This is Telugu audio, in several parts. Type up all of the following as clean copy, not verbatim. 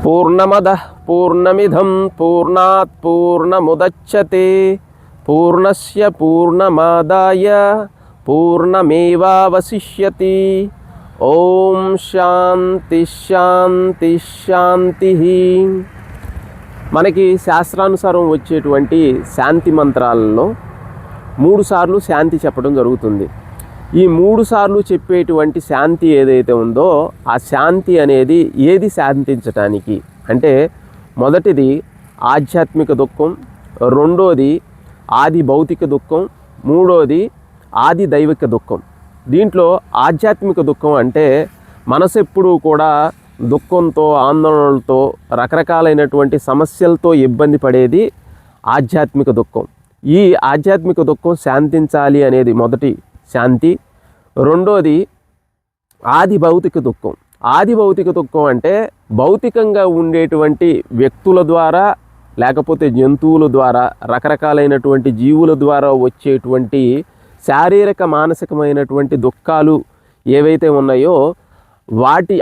పూర్ణమదః పూర్ణమిదం పూర్ణాత్ పూర్ణముదచ్యతే పూర్ణస్య పూర్ణమాదాయ పూర్ణమేవావశిష్యతి. ఓం శాంతి శాంతి శాంతి. మనకి శాస్త్రానుసారం వచ్చేటువంటి శాంతి మంత్రాలలో 3 సార్లు శాంతి చెప్పడం జరుగుతుంది. ఈ 3 సార్లు చెప్పేటువంటి శాంతి ఏదైతే ఉందో ఆ శాంతి అనేది ఏది శాంతించటానికి అంటే, మొదటిది ఆధ్యాత్మిక దుఃఖం, రెండోది ఆది భౌతిక దుఃఖం, మూడోది ఆది దైవిక దుఃఖం. దీంట్లో ఆధ్యాత్మిక దుఃఖం అంటే మనసు ఎప్పుడూ కూడా దుఃఖంతో ఆందోళనలతో రకరకాలైనటువంటి సమస్యలతో ఇబ్బంది పడేది ఆధ్యాత్మిక దుఃఖం. ఈ ఆధ్యాత్మిక దుఃఖం శాంతించాలి అనేది మొదటి శాంతి. రెండోది ఆది భౌతిక దుఃఖం. ఆది భౌతిక దుఃఖం అంటే భౌతికంగా ఉండేటువంటి వ్యక్తుల ద్వారా లేకపోతే జంతువుల ద్వారా రకరకాలైనటువంటి జీవుల ద్వారా వచ్చేటువంటి శారీరక మానసికమైనటువంటి దుఃఖాలు ఏవైతే ఉన్నాయో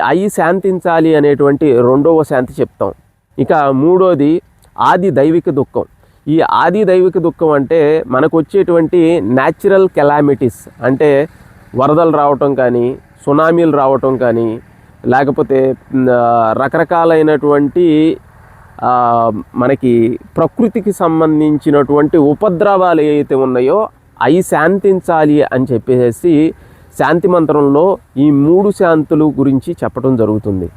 అవి శాంతించాలి అనేటువంటి రెండవ శాంతి చెప్తాం. ఇక మూడోది ఆది దైవిక దుఃఖం. ఈ ఆది దైవిక దుఃఖం అంటే మనకు వచ్చేటువంటి న్యాచురల్ కెలామిటీస్ అంటే వరదలు రావటం కానీ, సునామీలు రావటం కానీ, లేకపోతే రకరకాలైనటువంటి మనకి ప్రకృతికి సంబంధించినటువంటి ఉపద్రవాలు ఏవైతే ఉన్నాయో అవి శాంతించాలి అని చెప్పేసి శాంతి మంత్రంలో ఈ 3 శాంతులు గురించి చెప్పడం జరుగుతుంది.